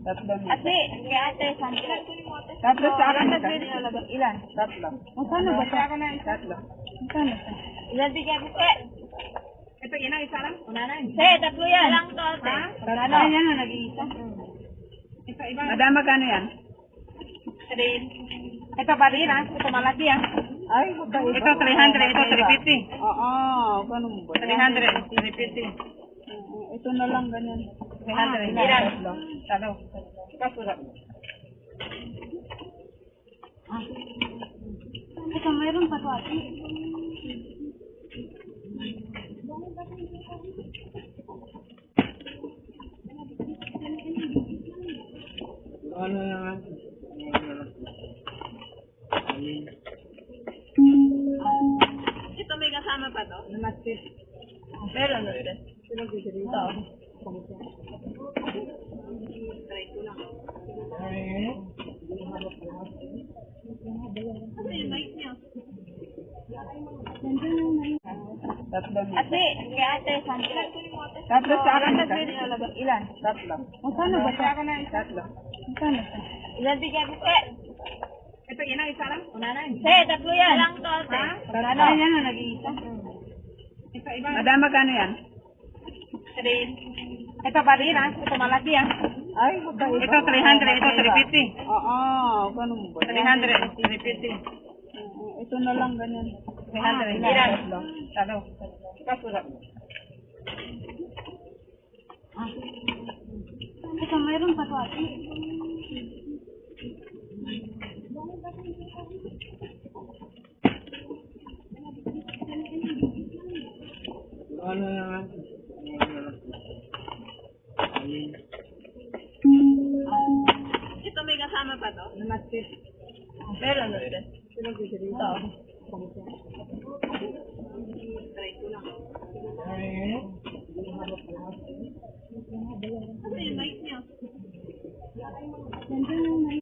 Tatlo. Ate, kay ate, sample. Tatlo sa akin. Ilan? Tatlo. Magkano ba ito? Tatlo. Magkano ito? Ilan bigyan mo, te? Ito, yan ang isa lang? Una na. Te, tatlo yan. Lang to, te. Tatlo. Yan na, nag-iisa. Isa, iba. Madam, magkano yan? Three. Ito, bali na. Ito, malaki yan. Ay, mabait. Ito, 300. Ito, 350. Oo, ganun ba? 300. 350. Ito na lang, ganyan. 300. Ilan? Tatlo. Kasura. Ito, mayroon pa to, ate. Ano naman? Ito may kasama pa to? Namaste. Meron na rin. Sino dito? Try ko lang. Ay. Ano yung mic niya? Tatlo. Ate, kay ate, sample. Tatlo sa akin. Ilan? Tatlo. Magkano ba ito? Tatlo. Magkano ito? Ilan bigyan mo, te? Ito, yan ang isa lang? Una na. Te, tatlo yan. Lang to, te. Tatlo. Yan na, nag-iisa. Isa, iba. Madam, magkano yan? Three. Ito, bali na. Ito, malaki yan. Ay, mabait. Ito, 300. Ito, 350. Oo, ganun ba? 300. 350. Ito na lang, ganyan. 300. Ilan? Tatlo. Kasura. Ito, mayroon pa to, ate. Ano naman? Ito may kasama pa to? Namaste. Meron na rin. Sino dito? Try ko lang. Ay. Ano yung mic niya?